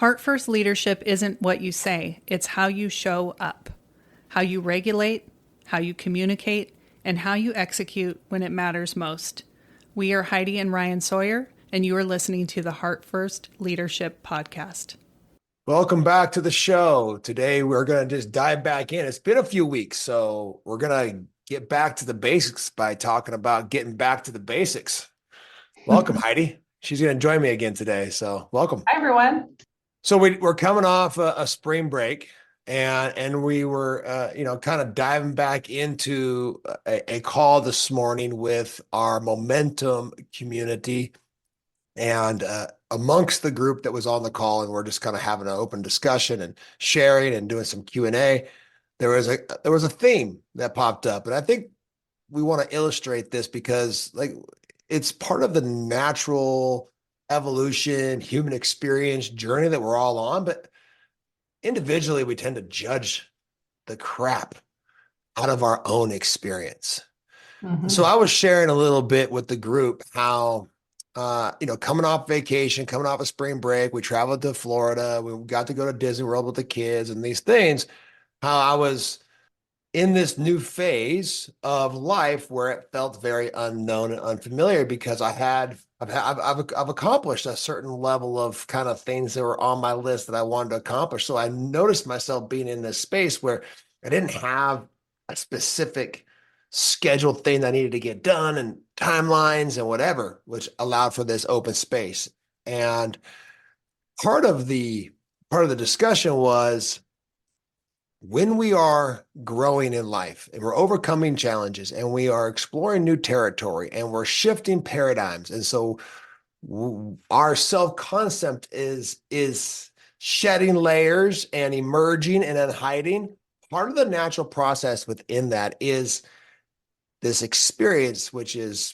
Heart first leadership isn't what you say, it's how you show up, how you regulate, how you communicate, and how you execute when it matters most. We are Heidi and Ryan Sawyer, and you are listening to the Heart First Leadership Podcast. Welcome back to the show. Today, we're going to just dive back in. It's been a few weeks, so we're going to get back to the basics by talking about getting back to the basics. Welcome, Heidi. She's going to join me again today, so welcome. Hi, everyone. So we're coming off a spring break, and we were, kind of diving back into a call this morning with our momentum community. And amongst the group that was on the call, and we're just kind of having an open discussion and sharing and doing some Q&A, there was a theme that popped up. And I think we want to illustrate this because it's part of the natural evolution, human experience journey that we're all on. But individually, we tend to judge the crap out of our own experience. Mm-hmm. So I was sharing a little bit with the group how coming off vacation, coming off a spring break, we traveled to Florida, we got to go to Disney World with the kids and these things, how I was in this new phase of life where it felt very unknown and unfamiliar because I've accomplished a certain level of kind of things that were on my list that I wanted to accomplish. So I noticed myself being in this space where I didn't have a specific scheduled thing that needed to get done and timelines and whatever, which allowed for this open space. And part of the discussion was when we are growing in life and we're overcoming challenges and we are exploring new territory and we're shifting paradigms. And so our self-concept is shedding layers and emerging and then hiding. Part of the natural process within that is this experience, which is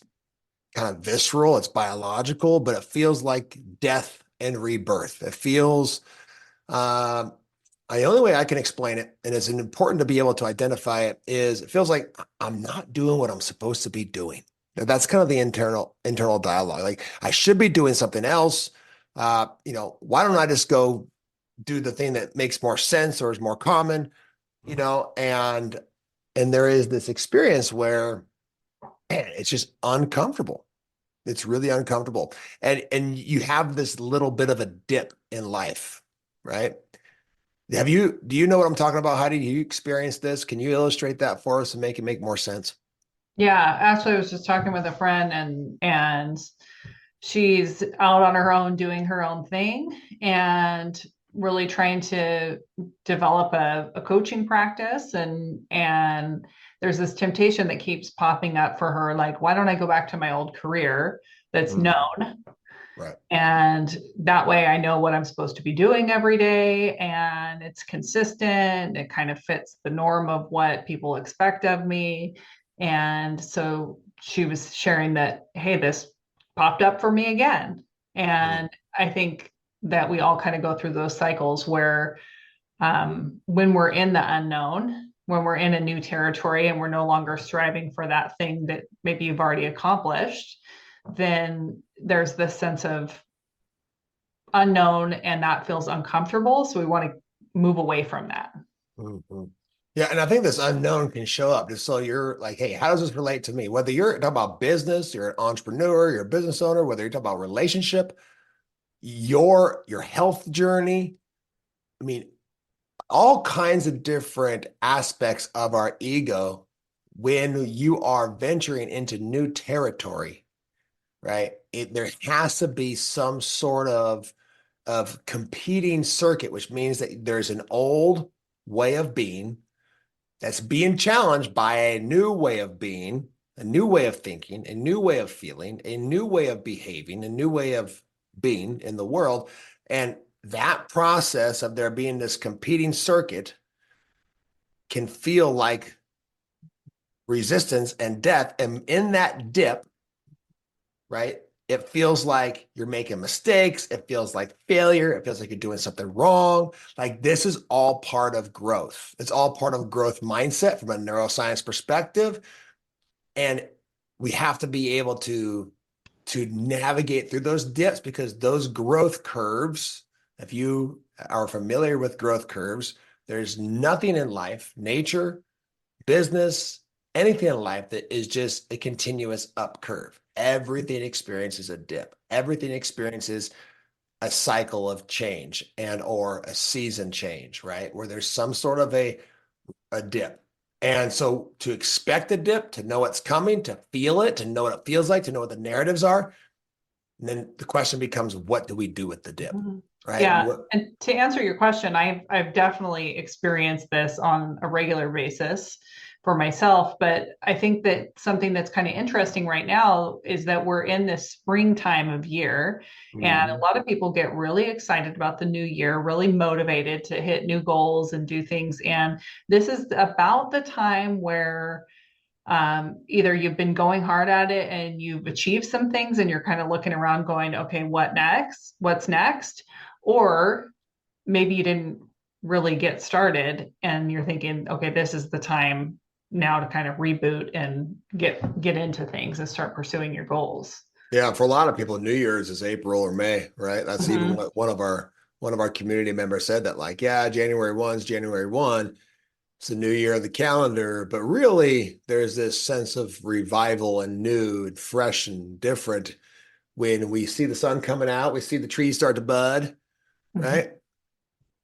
kind of visceral, it's biological, but it feels like death and rebirth. It feels, the only way I can explain it, and it's important to be able to identify it, is it feels like I'm not doing what I'm supposed to be doing. That's kind of the internal dialogue. Like I should be doing something else. Why don't I just go do the thing that makes more sense or is more common, and there is this experience where, man, it's just uncomfortable. It's really uncomfortable. And you have this little bit of a dip in life, right? Do you know what I'm talking about, Heidi? Do you experience this? Can you illustrate that for us and make it make more sense? Yeah, actually, I was just talking with a friend and she's out on her own doing her own thing and really trying to develop a coaching practice and there's this temptation that keeps popping up for her, like, why don't I go back to my old career that's known? Right. And that way I know what I'm supposed to be doing every day and it's consistent. It kind of fits the norm of what people expect of me. And so she was sharing that, hey, this popped up for me again. And I think that we all kind of go through those cycles where when we're in the unknown, when we're in a new territory and we're no longer striving for that thing that maybe you've already accomplished, then there's this sense of unknown and that feels uncomfortable. So we want to move away from that. Mm-hmm. Yeah. And I think this unknown can show up just so you're like, hey, how does this relate to me? Whether you're talking about business, you're an entrepreneur, you're a business owner, whether you're talking about relationship, your health journey, I mean, all kinds of different aspects of our ego when you are venturing into new territory, right? There has to be some sort of competing circuit, which means that there's an old way of being that's being challenged by a new way of being, a new way of thinking, a new way of feeling, a new way of behaving, a new way of being in the world. And that process of there being this competing circuit can feel like resistance and death. And in that dip, right, it feels like you're making mistakes. It feels like failure. It feels like you're doing something wrong. Like this is all part of growth. It's all part of growth mindset from a neuroscience perspective. And we have to be able to navigate through those dips because those growth curves If you are familiar with growth curves, there's nothing in life, nature, business, anything in life that is just a continuous up curve. Everything experiences a dip. Everything experiences a cycle of change and or a season change, right? Where there's some sort of a dip. And so to expect a dip, to know it's coming, to feel it, to know what it feels like, to know what the narratives are, and then the question becomes, what do we do with the dip, right? Yeah, and to answer your question, I've definitely experienced this on a regular basis for myself, but I think that something that's kind of interesting right now is that we're in this springtime of year, and a lot of people get really excited about the new year, really motivated to hit new goals and do things. And this is about the time where either you've been going hard at it and you've achieved some things and you're kind of looking around going, okay, what next? What's next? Or maybe you didn't really get started and you're thinking, okay, this is the time now to kind of reboot and get into things and start pursuing your goals. Yeah, for a lot of people, New Year's is April or May, right? That's even what one of our community members said, that like, yeah, January 1 is January 1. It's the new year of the calendar, but really there's this sense of revival and new and fresh and different when we see the sun coming out, we see the trees start to bud, right?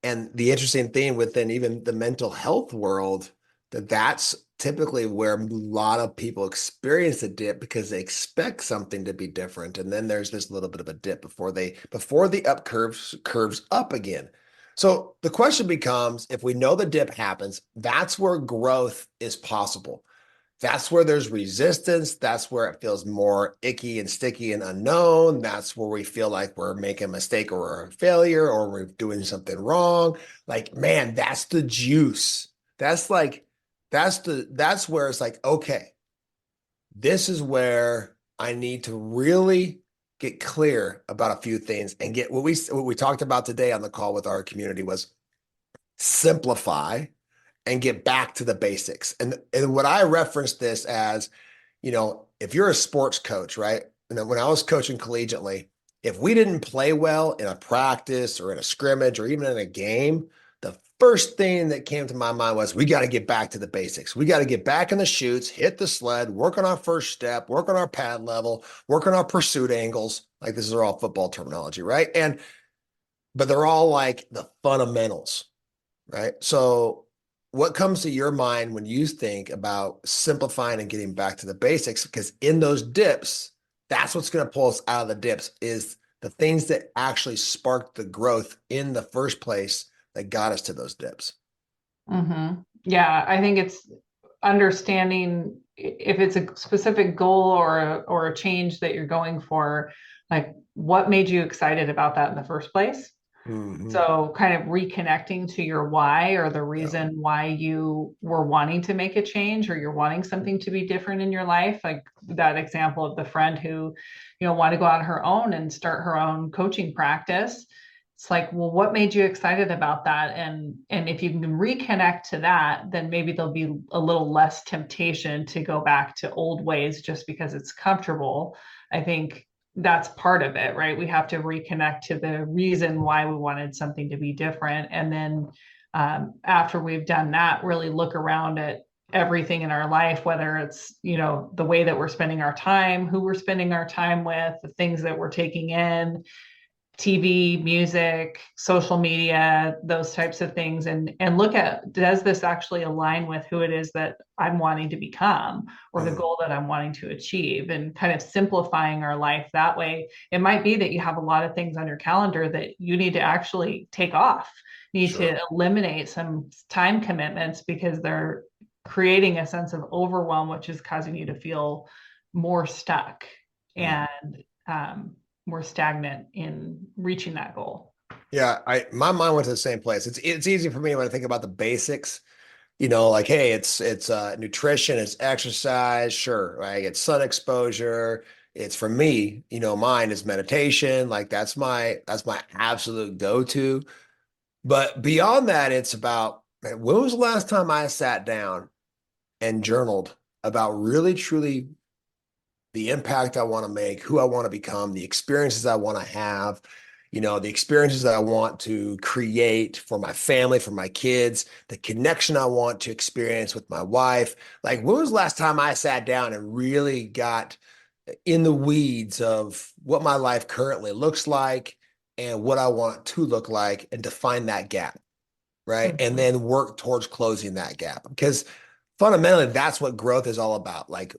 And the interesting thing within even the mental health world, that's typically where a lot of people experience a dip because they expect something to be different. And then there's this little bit of a dip before the up curves up again. So the question becomes, if we know the dip happens, that's where growth is possible. That's where there's resistance. That's where it feels more icky and sticky and unknown. That's where we feel like we're making a mistake or a failure or we're doing something wrong. Like, man, that's the juice. That's where it's like, okay, this is where I need to really get clear about a few things and get what we talked about today on the call with our community was simplify and get back to the basics. And what I referenced this as, if you're a sports coach, right? And when I was coaching collegiately, if we didn't play well in a practice or in a scrimmage or even in a game, the first thing that came to my mind was we got to get back to the basics. We got to get back in the chutes, hit the sled, work on our first step, work on our pad level, work on our pursuit angles. Like, this is all football terminology, right? But they're all like the fundamentals, right? So what comes to your mind when you think about simplifying and getting back to the basics? Because in those dips, that's what's going to pull us out of the dips, is the things that actually sparked the growth in the first place that got us to those dips. Yeah, I think it's understanding if it's a specific goal or a change that you're going for, like what made you excited about that in the first place? So kind of reconnecting to your why, or the reason why you were wanting to make a change, or you're wanting something to be different in your life. Like that example of the friend who, wanted to go on her own and start her own coaching practice. It's like, well, what made you excited about that? And if you can reconnect to that, then maybe there'll be a little less temptation to go back to old ways just because it's comfortable. I think that's part of it, right? We have to reconnect to the reason why we wanted something to be different. And then after we've done that, really look around at everything in our life, whether it's, the way that we're spending our time, who we're spending our time with, the things that we're taking in, TV, music, social media, those types of things, and look at, does this actually align with who it is that I'm wanting to become, or the goal that I'm wanting to achieve, and kind of simplifying our life that way. It might be that you have a lot of things on your calendar that you need to actually take off, to eliminate some time commitments because they're creating a sense of overwhelm, which is causing you to feel more stuck and more stagnant in reaching that goal. Yeah, my mind went to the same place. It's easy for me when I think about the basics, like, hey, it's nutrition, it's exercise, sure, right? It's sun exposure. It's, for me, mine is meditation. Like that's my absolute go-to. But beyond that, it's about, man, when was the last time I sat down and journaled about really, truly the impact I want to make, who I want to become, the experiences I want to have, the experiences that I want to create for my family, for my kids, the connection I want to experience with my wife. Like, when was the last time I sat down and really got in the weeds of what my life currently looks like and what I want to look like, and define that gap, right? And then work towards closing that gap. Because fundamentally, that's what growth is all about. Like,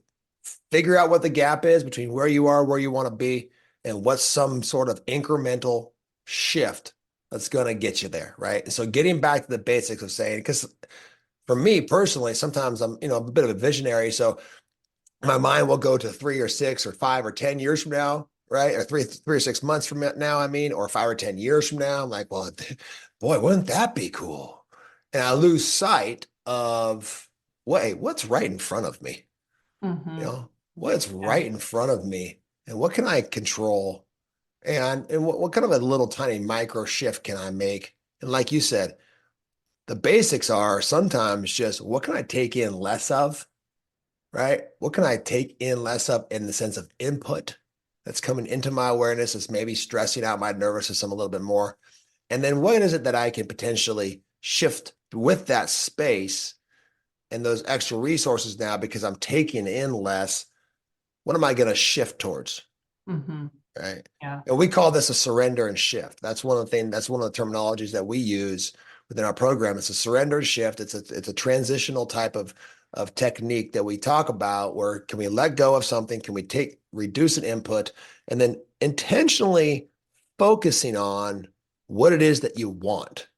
figure out what the gap is between where you are, where you want to be, and what's some sort of incremental shift that's going to get you there, right? And so getting back to the basics of saying, because for me personally, sometimes I'm, a bit of a visionary. So my mind will go to 3 or 6 or 5 or 10 years from now, right? Or three or 6 months from now, or 5 or 10 years from now. I'm like, well, boy, wouldn't that be cool? And I lose sight of, wait, what's right in front of me? What's right in front of me, and what can I control? And what kind of a little tiny micro shift can I make? And like you said, the basics are sometimes just, what can I take in less of? Right? What can I take in less of in the sense of input that's coming into my awareness, that's maybe stressing out my nervous system a little bit more? And then what is it that I can potentially shift with that space and those extra resources now, because I'm taking in less? What am I going to shift towards? Right. Yeah. And we call this a surrender and shift. That's one of the terminologies that we use within our program. It's a surrender and shift. It's a transitional type of technique that we talk about, where can we let go of something? Can we reduce an input, and then intentionally focusing on what it is that you want,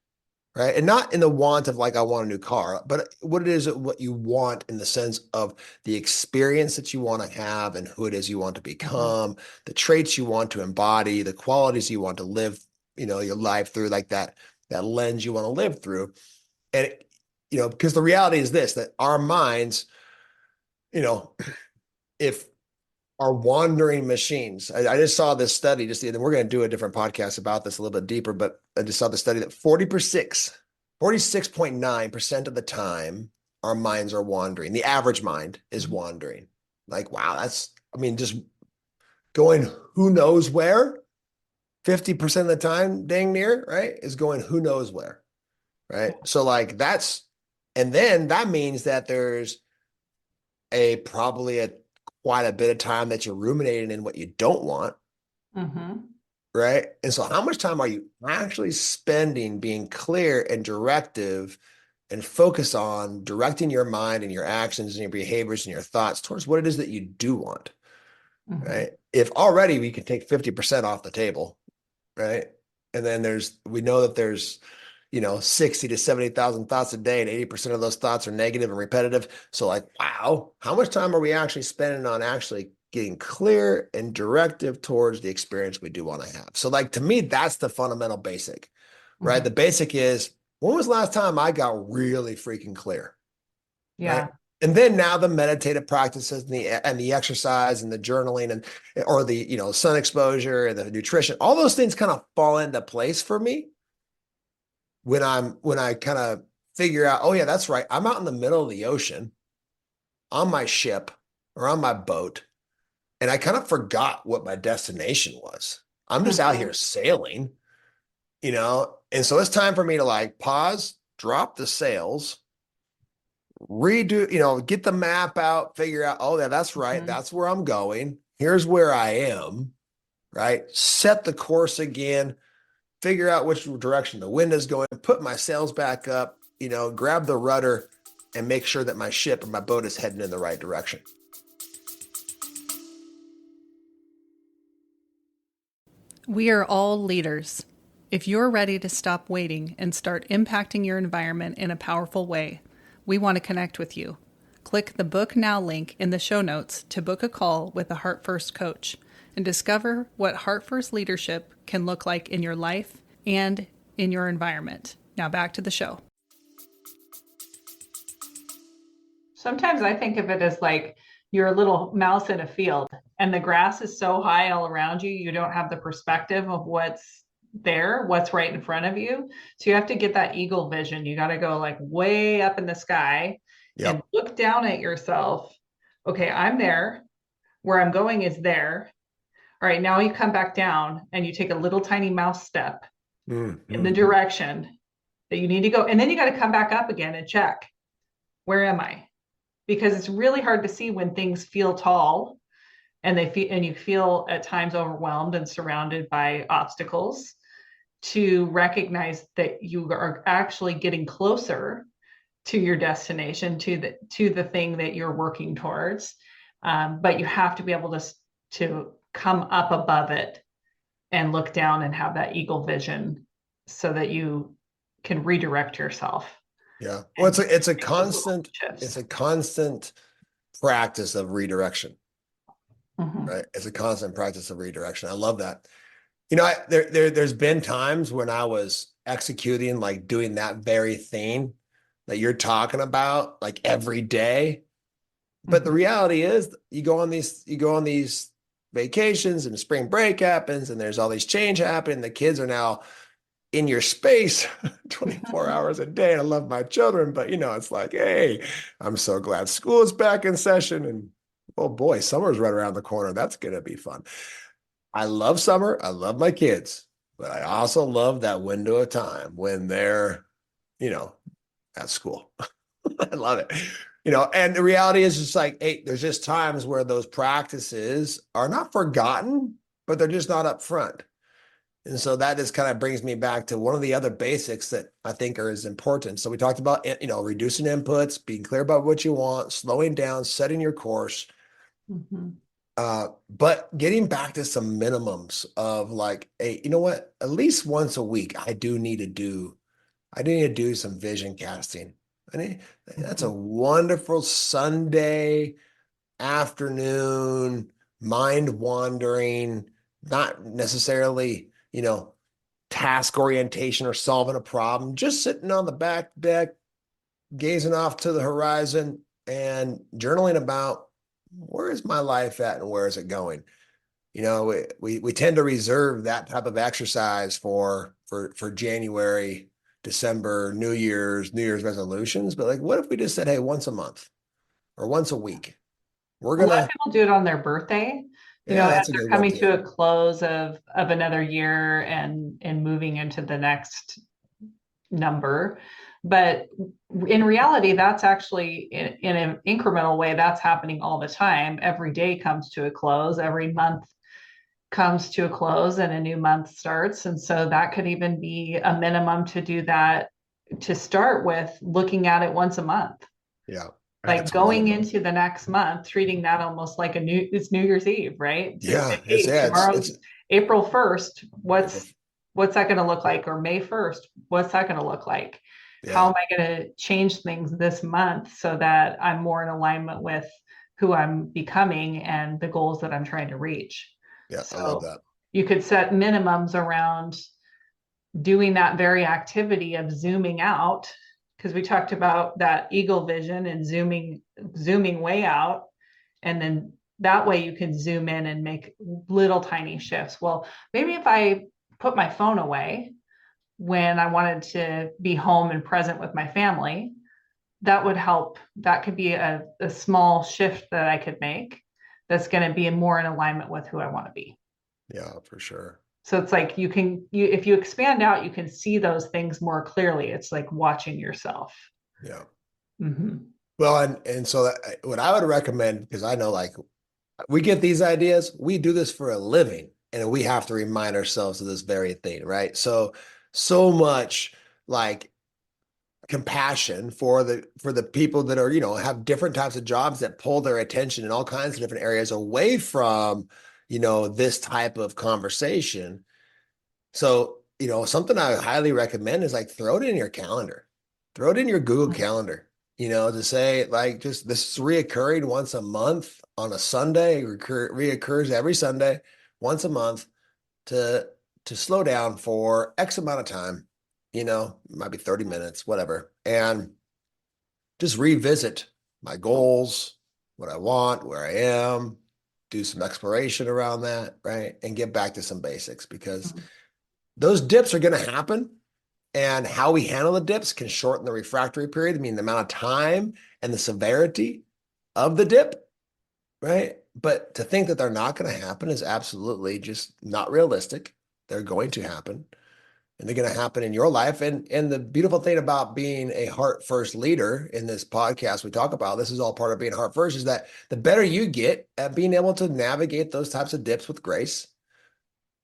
right? And not in the want of like, I want a new car, but what it is, what you want in the sense of the experience that you want to have and who it is you want to become, the traits you want to embody, the qualities you want to live, your life through, like that lens you want to live through. And, because the reality is this, that our minds, if are wandering machines. I just saw this study and we're going to do a different podcast about this a little bit deeper, but I just saw the study that 46.9% of the time our minds are wandering. The average mind is wandering. Like, wow, just going who knows where. 50% of the time, dang near, right, is going who knows where, right? So like and then that means that there's probably quite a bit of time that you're ruminating in what you don't want. Right. And so how much time are you actually spending being clear and directive and focus on directing your mind and your actions and your behaviors and your thoughts towards what it is that you do want? Right. If already we can take 50% off the table, right? And then we know that there's 60 to 70,000 thoughts a day, and 80% of those thoughts are negative and repetitive. So like, wow, how much time are we actually spending on actually getting clear and directive towards the experience we do want to have? So like, to me, that's the fundamental basic, right? The basic is, when was the last time I got really freaking clear? Yeah. Right? And then now the meditative practices and the exercise and the journaling or the, sun exposure and the nutrition, all those things kind of fall into place for me when I kind of figure out, oh yeah, that's right, I'm out in the middle of the ocean on my ship or on my boat, and I kind of forgot what my destination was. I'm just out here sailing, and so it's time for me to like pause, drop the sails, redo, get the map out, figure out, oh yeah, that's right, that's where I'm going. Here's where I am, right? Set the course again, figure out which direction the wind is going, put my sails back up, grab the rudder, and make sure that my ship or my boat is heading in the right direction. We are all leaders. If you're ready to stop waiting and start impacting your environment in a powerful way, we want to connect with you. Click the Book Now link in the show notes to book a call with a Heart First coach and discover what Heart First leadership can look like in your life and in your environment. Now back to the show. Sometimes I think of it as like you're a little mouse in a field and the grass is so high all around you, you don't have the perspective of what's there, what's right in front of you. So you have to get that eagle vision. You got to go like way up in the sky and look down at yourself. Okay, I'm there. Where I'm going is there. All right, now you come back down and you take a little tiny mouse step in the Mm-hmm. direction that you need to go. And then you got to come back up again and check, where am I? Because it's really hard to see when things feel tall and you feel at times overwhelmed and surrounded by obstacles, to recognize that you are actually getting closer to your destination, to the thing that you're working towards. But you have to be able to come up above it and look down and have that eagle vision so that you can redirect yourself. Yeah. Well, it's a Make those little constant, it's shifts. a constant practice of redirection, Mhm. right? It's a constant practice of redirection. I love that. You know, there's been times when I was executing, like doing that very thing that you're talking about, like every day. But the Mhm. reality is you go on these vacations and spring break happens and there's all these change happening. The kids are now in your space 24 hours a day. And I love my children, but you know, it's like, hey, I'm so glad school is back in session. And oh boy, summer's right around the corner. That's gonna be fun. I love summer. I love my kids, but I also love that window of time when they're, you know, at school. I love it. You know, and the reality is just like, hey, there's just times where those practices are not forgotten, but they're just not up front. And so that just kind of brings me back to one of the other basics that I think are as important. So we talked about, you know, reducing inputs, being clear about what you want, slowing down, setting your course. Mhm. But getting back to some minimums of like, hey, you know what? At least once a week, I do need to do some vision casting. I mean, that's a Mhm. wonderful Sunday afternoon, mind wandering, not necessarily, you know, task orientation or solving a problem, just sitting on the back deck, gazing off to the horizon and journaling about where is my life at and where is it going? You know, we tend to reserve that type of exercise for January, December, New Year's resolutions. But like, what if we just said, hey, once a month or once a week, we're A lot of gonna, people do it on their birthday, yeah, as that's a they're good one coming too. to a close of another year and moving into the next number. But in reality, that's actually in an incremental way, that's happening all the time. Every day comes to a close, every month comes to a close, and a new month starts. And so that could even be a minimum to do that, to start with looking at it once a month, Yeah, like that's going great. into the next month, treating that almost like it's New Year's Eve, right? To Yeah, say, hey, it's tomorrow's April 1st, April. what's that going to look like? Or May 1st, what's that going to look like? How Yeah, am I going to change things this month so that I'm more in alignment with who I'm becoming and the goals that I'm trying to reach? yeah, I love So that. you could set minimums around doing that very activity of zooming out, because we talked about that eagle vision and zooming way out, and then that way you can zoom in and make little tiny shifts. Well, maybe if I put my phone away when I wanted to be home and present with my family, that would help. That could be a small shift that I could make that's going to be more in alignment with who I want to be. Yeah, for sure. So it's like if you expand out, you can see those things more clearly. It's like watching yourself. Yeah. Mm-hmm. Well, and so what I would recommend, because I know like we get these ideas, we do this for a living, and we have to remind ourselves of this very thing, right? So much like compassion for the people that are, you know, have different types of jobs that pull their attention in all kinds of different areas away from, you know, this type of conversation. So, you know, something I highly recommend is like throw it in your calendar, throw it in your Google Calendar, you know, to say like just this is reoccurring once a month on a Sunday, reoccurs every Sunday, once a month to slow down for X amount of time, you know, it might be 30 minutes, whatever, and just revisit my goals, what I want, where I am, do some exploration around that, right? And get back to some basics because those dips are going to happen. And how we handle the dips can shorten the refractory period. I mean, the amount of time and the severity of the dip, right? But to think that they're not going to happen is absolutely just not realistic. They're going to happen, and they're going to happen in your life. And the beautiful thing about being a heart first leader in this podcast, we talk about this is all part of being heart first, is that the better you get at being able to navigate those types of dips with grace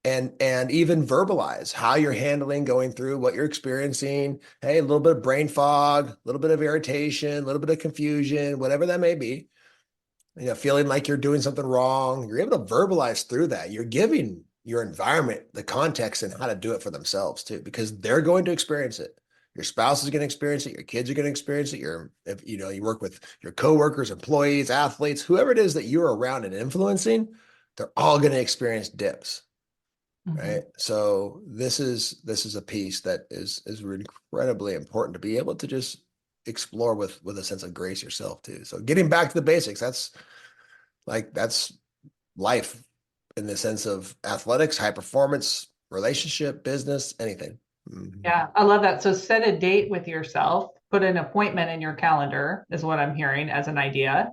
and even verbalize how you're handling going through what you're experiencing. Hey, a little bit of brain fog, a little bit of irritation, a little bit of confusion, whatever that may be, feeling like you're doing something wrong. You're able to verbalize through that. You're giving your environment the context and how to do it for themselves too, because they're going to experience it. Your spouse is going to experience it. Your kids are going to experience it. If you work with your coworkers, employees, athletes, whoever it is that you're around and influencing, they're all going to experience dips. Right. So this is a piece that is incredibly important to be able to just explore with a sense of grace yourself too. So getting back to the basics, that's life in the sense of athletics, high performance, relationship, business, anything. Yeah, I love that. So set a date with yourself, put an appointment in your calendar is what I'm hearing as an idea.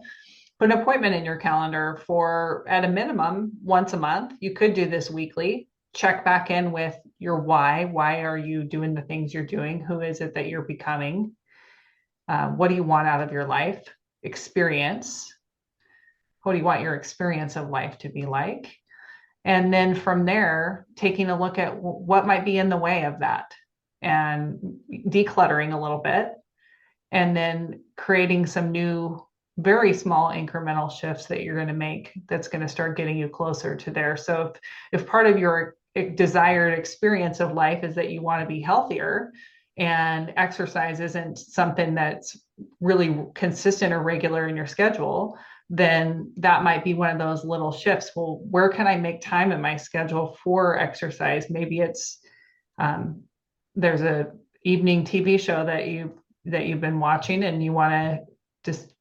Put an appointment in your calendar for, at a minimum, once a month. You could do this weekly. Check back in with your why. Why are you doing the things you're doing? Who is it that you're becoming? What do you want out of your life? Experience. What do you want your experience of life to be like? And then from there, taking a look at what might be in the way of that and decluttering a little bit, and then creating some new, very small incremental shifts that you're going to make that's going to start getting you closer to there. So if part of your desired experience of life is that you want to be healthier and exercise isn't something that's really consistent or regular in your schedule, then that might be one of those little shifts. Well, where can I make time in my schedule for exercise? Maybe it's there's a evening TV show that you've been watching and you want to just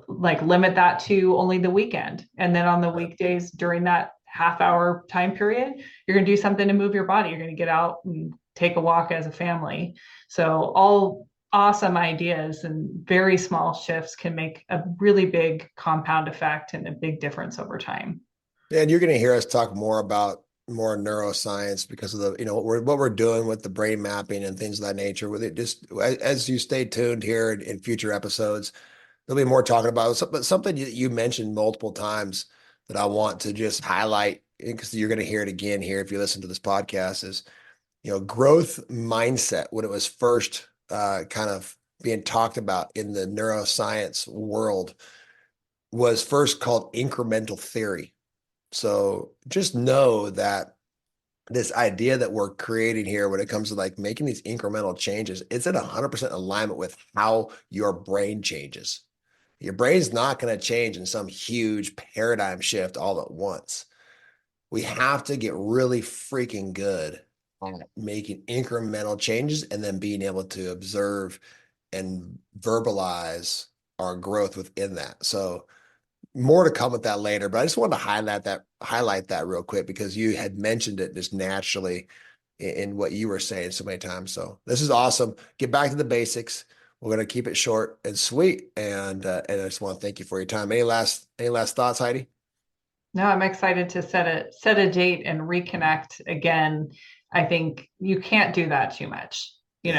like limit that to only the weekend. And then on the weekdays during that half-hour time period, you're going to do something to move your body. You're going to get out and take a walk as a family. So all awesome ideas and very small shifts can make a really big compound effect and a big difference over time. Yeah, and you're going to hear us talk more about more neuroscience because of the, what we're doing with the brain mapping and things of that nature. With it, just as you stay tuned here in future episodes, there'll be more talking about it. But something you mentioned multiple times that I want to just highlight, because you're going to hear it again here if you listen to this podcast, is, growth mindset. When it was first kind of being talked about in the neuroscience world, was first called incremental theory. So just know that this idea that we're creating here when it comes to like making these incremental changes, it's in 100% alignment with how your brain changes. Your brain's not going to change in some huge paradigm shift all at once. We have to get really freaking good at making incremental changes and then being able to observe and verbalize our growth within that. So more to come with that later, but I just wanted to highlight that real quick because you had mentioned it just naturally in what you were saying so many times. So this is awesome. Get back to the basics. We're going to keep it short and sweet. And I just want to thank you for your time. Any last thoughts, Heidi? No, I'm excited to set a date and reconnect again. I think you can't do that too much. You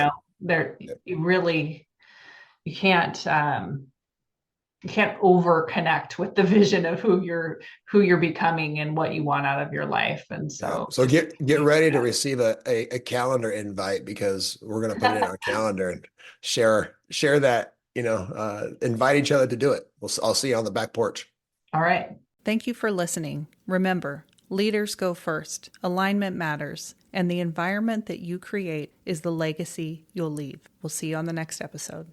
can't over connect with the vision of who you're becoming and what you want out of your life. And so get ready to receive a calendar invite, because we're going to put it in our calendar and share that, invite each other to do it. I'll see you on the back porch. All right. Thank you for listening. Remember, leaders go first, alignment matters, and the environment that you create is the legacy you'll leave. We'll see you on the next episode.